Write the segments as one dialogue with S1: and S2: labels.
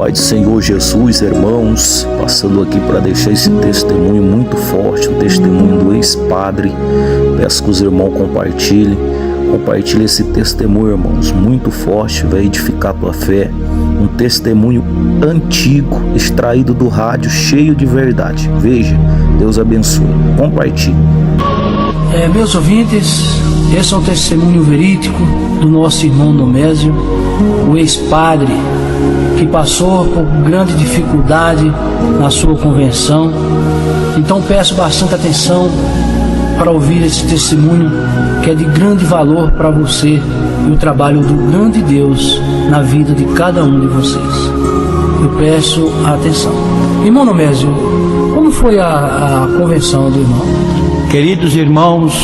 S1: Pai do Senhor Jesus, irmãos, passando aqui para deixar esse testemunho muito forte, um testemunho do ex-padre. Peço que os irmãos compartilhem esse testemunho, irmãos, muito forte, vai edificar a tua fé. Um testemunho antigo, extraído do rádio, cheio de verdade. Veja, Deus abençoe. Compartilhe.
S2: Meus ouvintes, esse é um testemunho verídico do nosso irmão Nomésio, o ex-padre, que passou por grande dificuldade na sua conversão. Então peço bastante atenção para ouvir esse testemunho, que é de grande valor para você e o trabalho do grande Deus na vida de cada um de vocês. Eu peço atenção. Irmão Nomésio, como foi a conversão do irmão?
S3: Queridos irmãos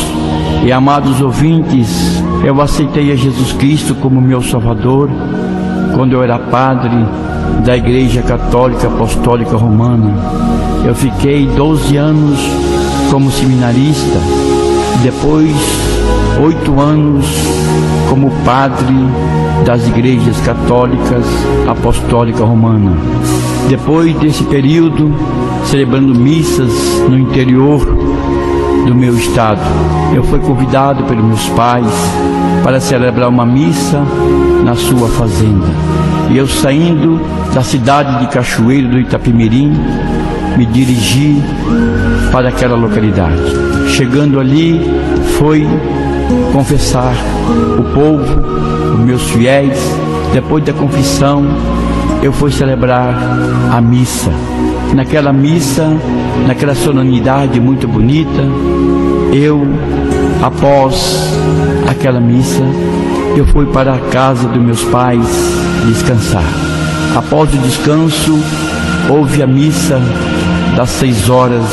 S3: e amados ouvintes, eu aceitei a Jesus Cristo como meu Salvador quando eu era padre da Igreja Católica Apostólica Romana. Eu fiquei 12 anos como seminarista, depois 8 anos como padre das Igrejas Católicas Apostólica Romana. Depois desse período, celebrando missas no interior do meu estado, eu fui convidado pelos meus pais para celebrar uma missa na sua fazenda. E eu, saindo da cidade de Cachoeiro do Itapemirim, me dirigi para aquela localidade. Chegando ali, fui confessar o povo, os meus fiéis. Depois da confissão, eu fui celebrar a missa. Naquela missa, naquela solenidade muito bonita, após aquela missa, eu fui para a casa dos meus pais descansar. Após o descanso, houve a missa das 6 horas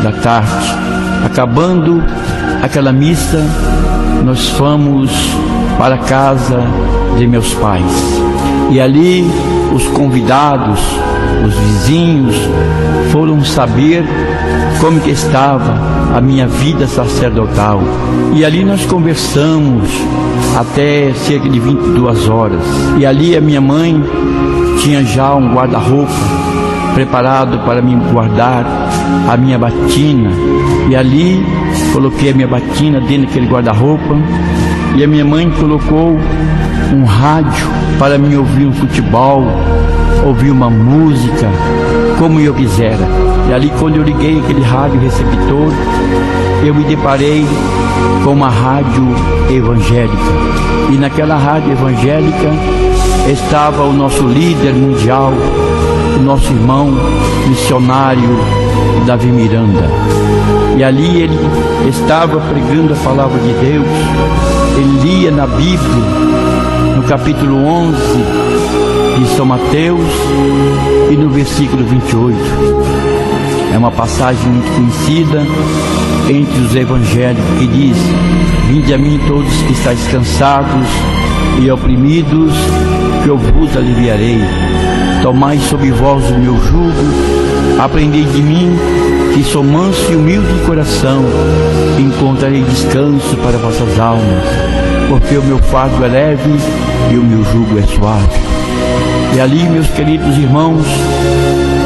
S3: da tarde. Acabando aquela missa, nós fomos para a casa de meus pais. E ali os convidados, os vizinhos, foram saber como que estava a minha vida sacerdotal. E ali nós conversamos até cerca de 22 horas. E ali a minha mãe tinha já um guarda-roupa preparado para me guardar a minha batina. E ali coloquei a minha batina dentro daquele guarda-roupa. E a minha mãe colocou um rádio para me ouvir um futebol, ouvir uma música, como eu quisera. E ali, quando eu liguei aquele rádio receptor, eu me deparei com uma rádio evangélica. E naquela rádio evangélica estava o nosso líder mundial, o nosso irmão missionário Davi Miranda. E ali ele estava pregando a palavra de Deus. Ele lia na Bíblia, no capítulo 11 de São Mateus e no versículo 28. É uma passagem muito conhecida entre os evangélicos, que diz: vinde a mim todos que estáis cansados e oprimidos, que eu vos aliviarei. Tomai sobre vós o meu jugo, aprendei de mim, que sou manso e humilde de coração, e encontrarei descanso para vossas almas, porque o meu fardo é leve e o meu jugo é suave. E ali, meus queridos irmãos,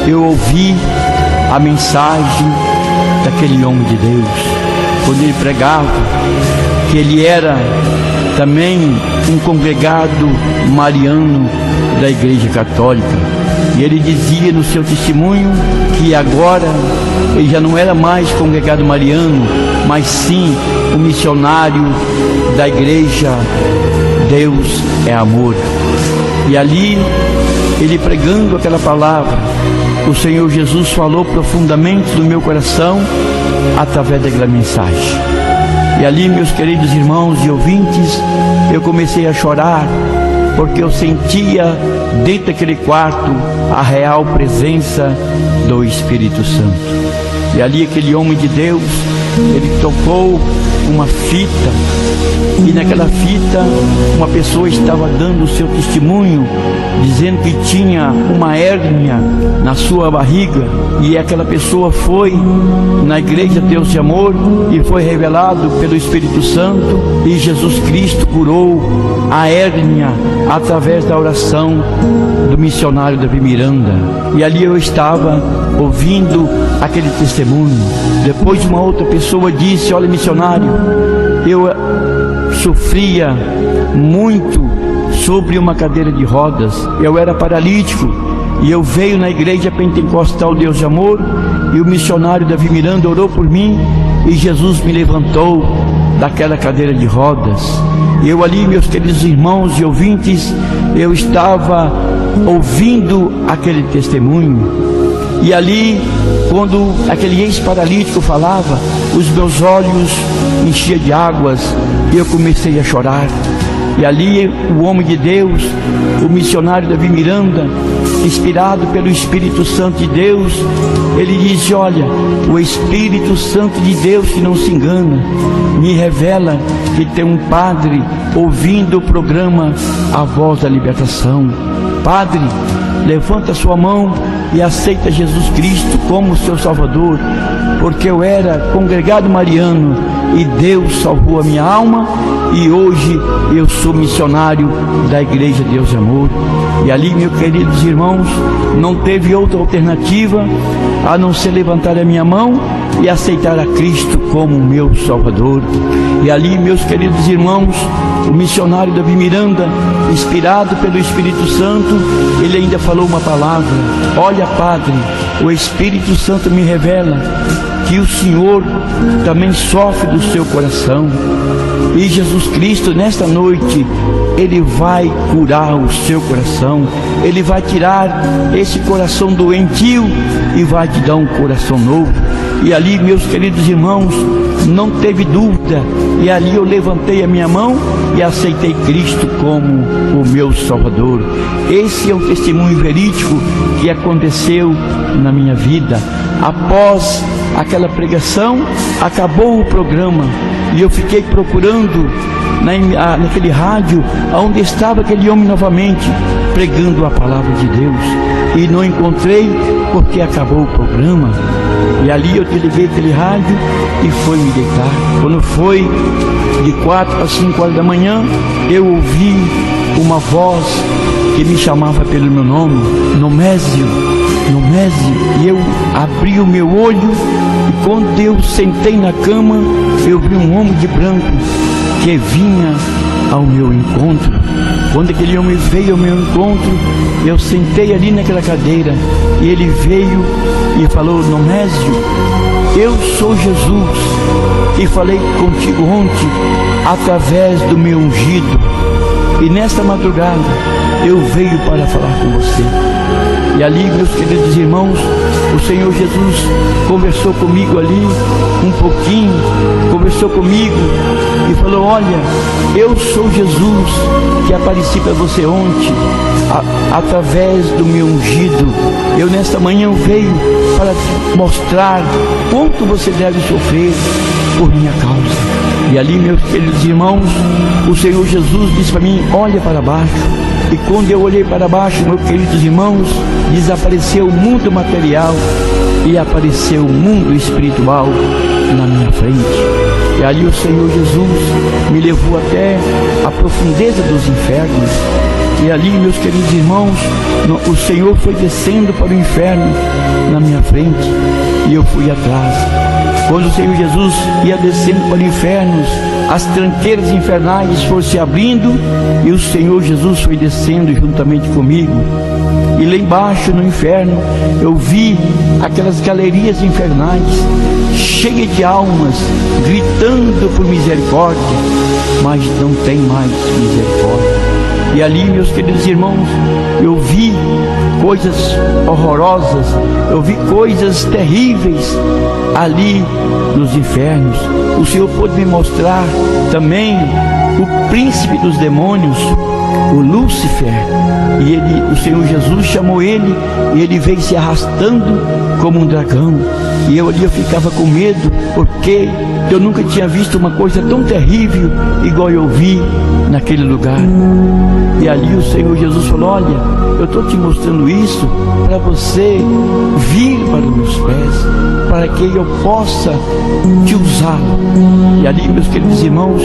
S3: eu ouvi a mensagem daquele homem de Deus, quando ele pregava que ele era também um congregado mariano da Igreja Católica. E ele dizia no seu testemunho que agora ele já não era mais congregado mariano, mas sim um missionário da Igreja Deus é Amor. E ali, ele pregando aquela palavra, o Senhor Jesus falou profundamente no meu coração através daquela mensagem. E ali, meus queridos irmãos e ouvintes, eu comecei a chorar, porque eu sentia dentro daquele quarto a real presença do Espírito Santo. E ali aquele homem de Deus, ele tocou uma fita e naquela fita uma pessoa estava dando o seu testemunho, dizendo que tinha uma hérnia na sua barriga, e aquela pessoa foi na igreja Deus de Amor e foi revelado pelo Espírito Santo, e Jesus Cristo curou a hérnia através da oração do missionário Davi Miranda. E ali eu estava ouvindo aquele testemunho. Depois uma outra pessoa disse: olha, missionário, eu sofria muito sobre uma cadeira de rodas, eu era paralítico, e eu veio na igreja pentecostal Deus de Amor, e o missionário Davi Miranda orou por mim, e Jesus me levantou daquela cadeira de rodas. Eu ali, meus queridos irmãos e ouvintes, eu estava ouvindo aquele testemunho, e ali, quando aquele ex-paralítico falava, os meus olhos enchiam de águas, e eu comecei a chorar. E ali o homem de Deus, o missionário Davi Miranda, inspirado pelo Espírito Santo de Deus, ele disse: olha, o Espírito Santo de Deus, que não se engana, me revela que tem um padre ouvindo o programa A Voz da Libertação. Padre, levanta sua mão e aceita Jesus Cristo como seu Salvador, porque eu era congregado mariano e Deus salvou a minha alma, e hoje eu sou missionário da Igreja Deus de Amor. E ali, meus queridos irmãos, não teve outra alternativa a não ser levantar a minha mão e aceitar a Cristo como meu Salvador. E ali, meus queridos irmãos, o missionário Davi Miranda, inspirado pelo Espírito Santo, ele ainda falou uma palavra: olha, Padre, o Espírito Santo me revela que o Senhor também sofre do seu coração, e Jesus Cristo nesta noite, Ele vai curar o seu coração, Ele vai tirar esse coração doentio e vai te dar um coração novo. E ali, meus queridos irmãos, não teve dúvida, e ali eu levantei a minha mão e aceitei Cristo como o meu Salvador. Esse é um testemunho verídico que aconteceu na minha vida. Após aquela pregação, acabou o programa, e eu fiquei procurando naquele rádio onde estava aquele homem novamente pregando a palavra de Deus, e não encontrei, porque acabou o programa. E ali eu desliguei aquele rádio e fui me deitar. Quando foi de 4 para 5 horas da manhã, eu ouvi uma voz que me chamava pelo meu nome: Nomésio, Nomésio. E eu abri o meu olho, e quando eu sentei na cama, eu vi um homem de branco que vinha ao meu encontro. Quando aquele homem veio ao meu encontro, eu sentei ali naquela cadeira, e ele veio e falou: Nomésio, eu sou Jesus, e falei contigo ontem através do meu ungido, e nesta madrugada eu venho para falar com você. E ali, meus queridos irmãos, o Senhor Jesus conversou comigo ali um pouquinho, conversou comigo e falou: olha, eu sou Jesus que apareci para você ontem através do meu ungido. Eu nesta manhã veio para te mostrar quanto você deve sofrer por minha causa. E ali, meus queridos irmãos, o Senhor Jesus disse para mim: olha para baixo. E quando eu olhei para baixo, meus queridos irmãos, desapareceu o mundo material e apareceu o mundo espiritual na minha frente. E ali o Senhor Jesus me levou até a profundeza dos infernos. E ali, meus queridos irmãos, o Senhor foi descendo para o inferno na minha frente, e eu fui atrás. Quando o Senhor Jesus ia descendo para o inferno, as tranqueiras infernais foram se abrindo, e o Senhor Jesus foi descendo juntamente comigo. E lá embaixo no inferno eu vi aquelas galerias infernais cheias de almas gritando por misericórdia, mas não tem mais misericórdia. E ali, meus queridos irmãos, eu vi coisas horrorosas, eu vi coisas terríveis ali nos infernos. O Senhor pôde me mostrar também o príncipe dos demônios, o Lúcifer, e o Senhor Jesus chamou ele, e ele veio se arrastando como um dragão, e eu ali eu ficava com medo, porque eu nunca tinha visto uma coisa tão terrível igual eu vi naquele lugar. E ali o Senhor Jesus falou: olha, eu estou te mostrando isso para você vir para os meus pés, para que eu possa te usar. E ali, meus queridos irmãos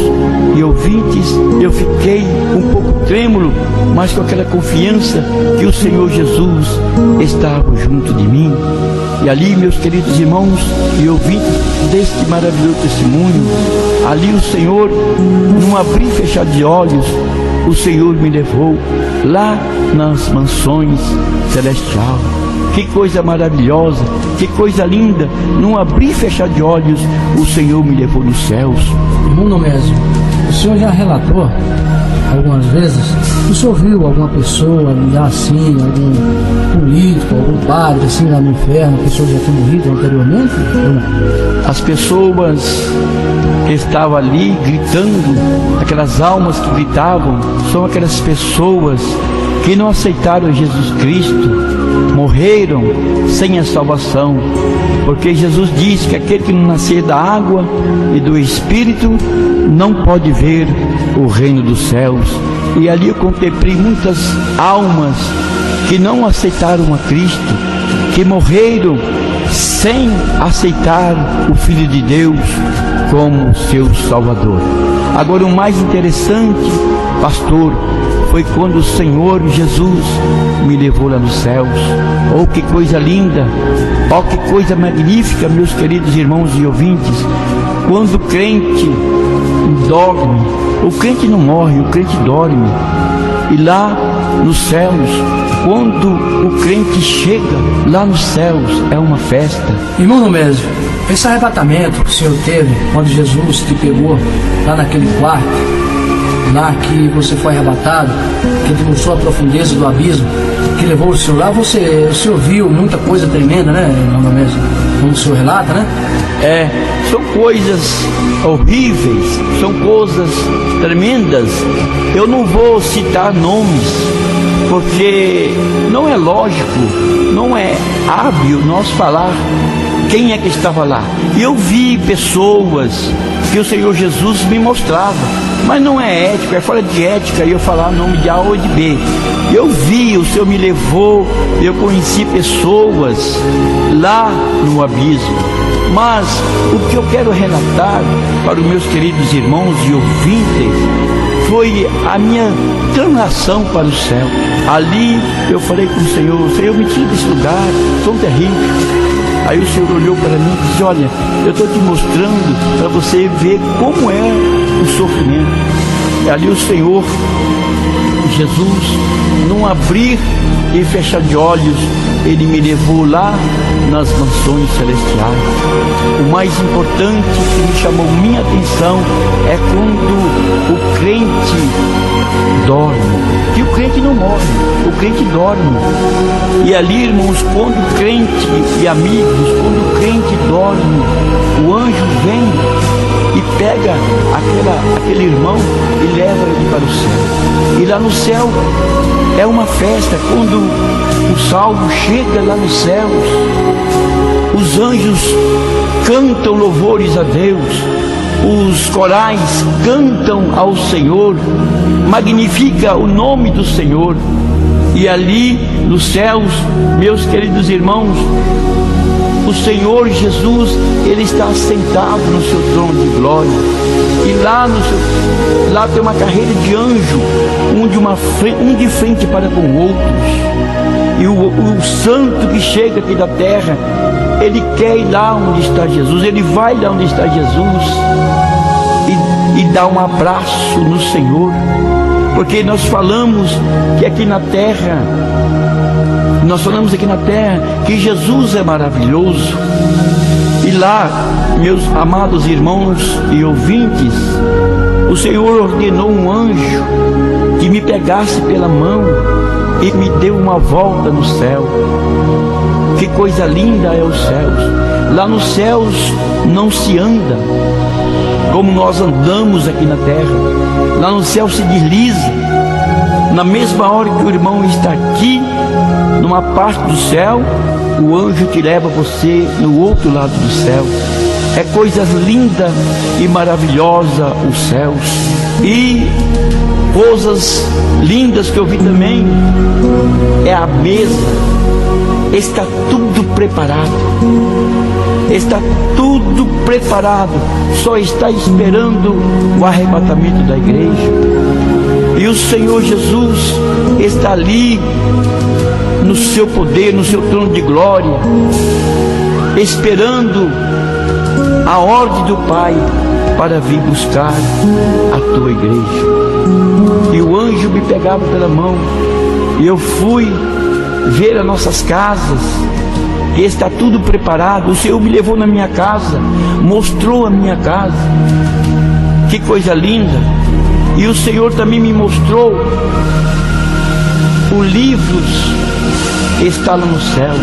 S3: e ouvintes, eu fiquei um pouco trêmulo, mas com aquela confiança que o Senhor Jesus estava junto de mim. E ali, meus queridos irmãos e ouvintes deste maravilhoso testemunho, ali o Senhor, num abrir e fechar de olhos, o Senhor me levou lá nas mansões celestiais. Que coisa maravilhosa, que coisa linda. Num abrir e fechar de olhos, o Senhor me levou nos céus.
S2: Irmão Nomésio, o senhor já relatou algumas vezes, o senhor viu alguma pessoa já assim, algum político, algum padre assim lá no inferno, que o senhor já tinha morrido anteriormente? Ou não?
S3: As pessoas que estavam ali gritando, aquelas almas que gritavam, são aquelas pessoas que não aceitaram Jesus Cristo, morreram sem a salvação, porque Jesus diz que aquele que não nascer da água e do Espírito não pode ver o reino dos céus. E ali eu contemplei muitas almas que não aceitaram a Cristo, que morreram sem aceitar o Filho de Deus como seu Salvador. Agora, o mais interessante, pastor, foi quando o Senhor Jesus me levou lá nos céus. Oh, que coisa linda! Oh, que coisa magnífica, meus queridos irmãos e ouvintes! Quando o crente dorme, o crente não morre, o crente dorme. E lá nos céus, quando o crente chega lá nos céus, é uma festa.
S2: Irmão Nomésio, esse arrebatamento que o senhor teve quando Jesus te pegou lá naquele quarto, lá que você foi arrebatado, que te mostrou a profundeza do abismo, que levou o senhor lá, o senhor viu muita coisa tremenda, né, irmão Nomésio? Como o senhor relata, né?
S3: São coisas horríveis, são coisas tremendas. Eu não vou citar nomes, porque não é lógico, não é hábil nós falar quem é que estava lá. Eu vi pessoas que o Senhor Jesus me mostrava, mas não é ético, é fora de ética eu falar nome de A ou de B. Eu vi, o Senhor me levou, eu conheci pessoas lá no abismo. Mas o que eu quero relatar para os meus queridos irmãos e ouvintes foi a minha translação para o céu. Ali eu falei com o Senhor: Senhor, me tira desse lugar tão terrível. Aí o Senhor olhou para mim e disse: olha, eu estou te mostrando para você ver como é o sofrimento. E ali o Senhor Jesus, num abrir e fechar de olhos, Ele me levou lá nas mansões celestiais. O mais importante que me chamou minha atenção é quando o crente dorme. Que o crente não morre, o crente dorme. E ali, irmãos, quando o crente e amigos, quando o crente dorme, o anjo vem e pega aquele irmão e leva ele para o céu. E lá no céu é uma festa. Quando o salvo chega lá nos céus, os anjos cantam louvores a Deus, os corais cantam ao Senhor, magnifica o nome do Senhor. E ali nos céus, meus queridos irmãos, o Senhor Jesus, Ele está sentado no seu trono de glória. E lá tem uma carreira de anjo, um de frente para com outros. E o santo que chega aqui da terra, ele quer ir lá onde está Jesus, ele vai lá onde está Jesus e dá um abraço no Senhor. Porque nós falamos aqui na terra que Jesus é maravilhoso. E lá, meus amados irmãos e ouvintes, o Senhor ordenou um anjo que me pegasse pela mão e me deu uma volta no céu. Que coisa linda é os céus. Lá nos céus não se anda como nós andamos aqui na terra. Lá no céu se desliza. Na mesma hora que o irmão está aqui, numa parte do céu, o anjo te leva você no outro lado do céu. É coisas lindas e maravilhosas os céus. E coisas lindas que eu vi também é a mesa. Está tudo preparado. Está tudo preparado. Só está esperando o arrebatamento da igreja. E o Senhor Jesus está ali no seu poder, no seu trono de glória, esperando a ordem do Pai para vir buscar a tua igreja. E o anjo me pegava pela mão e eu fui ver as nossas casas, que está tudo preparado. O Senhor me levou na minha casa, mostrou a minha casa, que coisa linda. E o Senhor também me mostrou os livros que está lá no céu.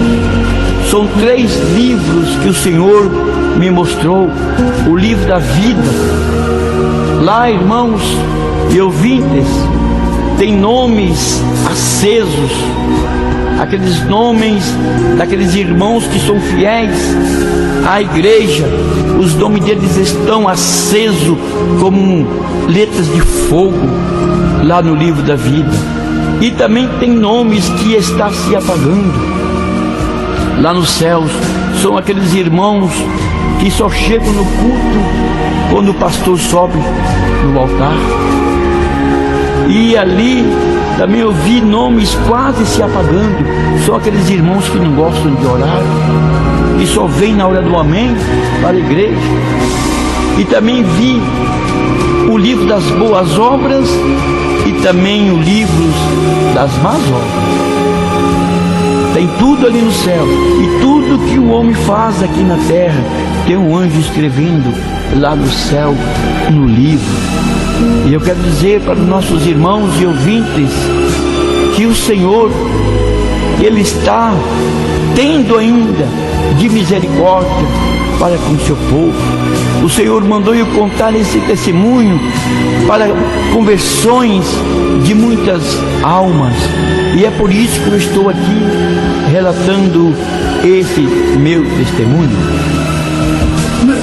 S3: São 3 livros que o Senhor me mostrou. O livro da vida. Lá, irmãos e ouvintes, tem nomes acesos, aqueles nomes daqueles irmãos que são fiéis à igreja. Os nomes deles estão acesos como letras de fogo lá no livro da vida. E também tem nomes que estão se apagando. Lá nos céus são aqueles irmãos que só chegam no culto quando o pastor sobe no altar. E ali também eu vi nomes quase se apagando. São aqueles irmãos que não gostam de orar, que só vêm na hora do amém para a igreja. E também vi o livro das boas obras e também o livro das más obras. Tem tudo ali no céu. E tudo que o homem faz aqui na terra, tem um anjo escrevendo lá no céu, no livro. E eu quero dizer para os nossos irmãos e ouvintes que o Senhor, Ele está tendo ainda de misericórdia para com o seu povo. O Senhor mandou eu contar esse testemunho para conversões de muitas almas. E é por isso que eu estou aqui relatando esse meu testemunho.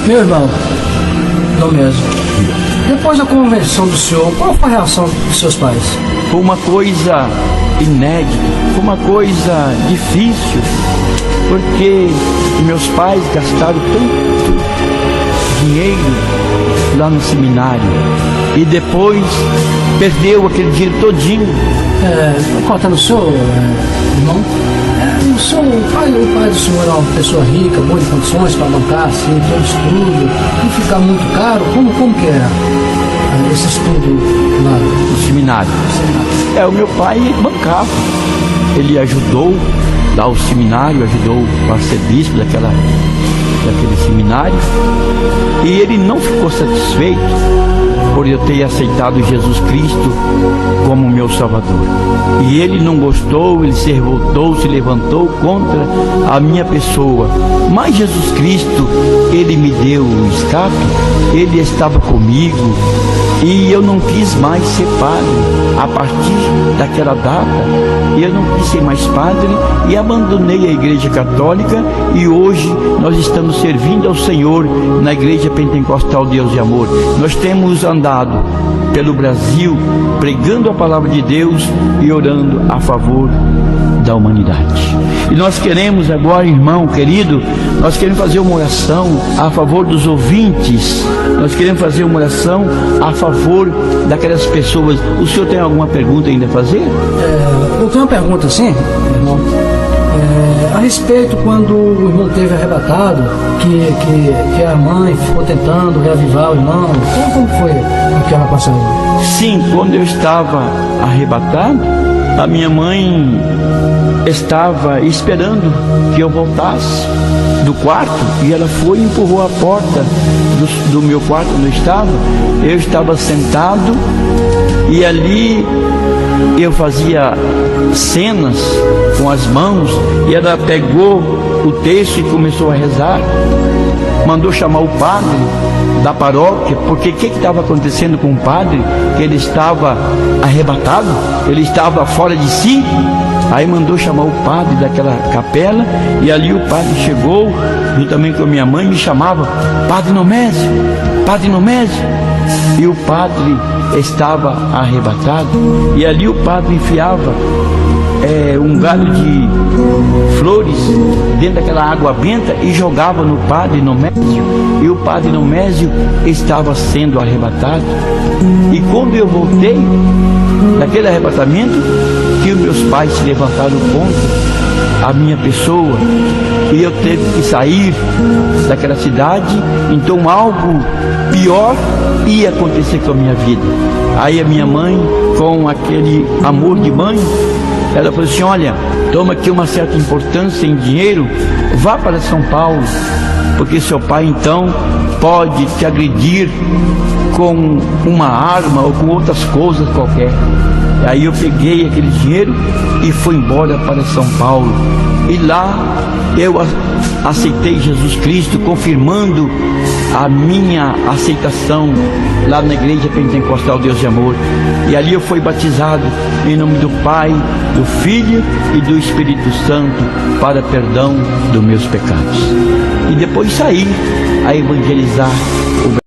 S2: Meu irmão, não mesmo. Depois da conversão do senhor, qual foi a reação dos seus pais?
S3: Foi uma coisa inédita, foi uma coisa difícil, porque meus pais gastaram tanto dinheiro lá no seminário e depois perdeu aquele dinheiro todinho.
S2: Contando o senhor, irmão, o pai do senhor é uma pessoa rica, boa de condições para bancar assim, todo estudo, não ficar muito caro? Como que é esse estudo lá
S3: no seminário? O meu pai bancava, ele ajudou lá o seminário, ajudou o arcebispo daquele seminário, e ele não ficou satisfeito por eu ter aceitado Jesus Cristo como meu Salvador. E ele não gostou, ele se revoltou, se levantou contra a minha pessoa. Mas Jesus Cristo, ele me deu o escape, ele estava comigo, e eu não quis mais ser padre. A partir daquela data, eu não quis ser mais padre e abandonei a Igreja Católica, e hoje nós estamos servindo ao Senhor na Igreja Pentecostal Deus e Amor. Nós temos andado pelo Brasil pregando a palavra de Deus e orando a favor da humanidade. E nós queremos agora, irmão querido, nós queremos fazer uma oração a favor dos ouvintes. Nós queremos fazer uma oração a favor daquelas pessoas. O senhor tem alguma pergunta ainda a fazer?
S2: Eu tenho uma pergunta, sim, irmão. A respeito quando o irmão teve arrebatado, que a mãe ficou tentando reavivar o irmão. Como foi aquela passagem?
S3: Sim, quando eu estava arrebatado, a minha mãe estava esperando que eu voltasse do quarto, e ela foi e empurrou a porta do meu quarto onde eu estava. Eu estava sentado, e ali eu fazia cenas com as mãos, e ela pegou o texto e começou a rezar. Mandou chamar o padre da paróquia, porque o que estava acontecendo com o padre? Que ele estava arrebatado, ele estava fora de si. Aí mandou chamar o padre daquela capela, e ali o padre chegou, juntamente com a minha mãe, me chamava: Padre Nomésio, Padre Nomésio. E o padre estava arrebatado, e ali o padre enfiava um galho de flores dentro daquela água benta e jogava no padre Nomésio, e o padre Nomésio estava sendo arrebatado. E quando eu voltei daquele arrebatamento, que os meus pais se levantaram contra a minha pessoa, e eu teve que sair daquela cidade, então algo pior ia acontecer com a minha vida. Aí a minha mãe, com aquele amor de mãe, ela falou assim: olha, toma aqui uma certa importância em dinheiro, vá para São Paulo, porque seu pai então pode te agredir com uma arma ou com outras coisas qualquer. Aí eu peguei aquele dinheiro e fui embora para São Paulo, e lá eu aceitei Jesus Cristo, confirmando a minha aceitação lá na Igreja Pentecostal Deus de Amor. E ali eu fui batizado em nome do Pai, do Filho e do Espírito Santo, para perdão dos meus pecados. E depois saí a evangelizar o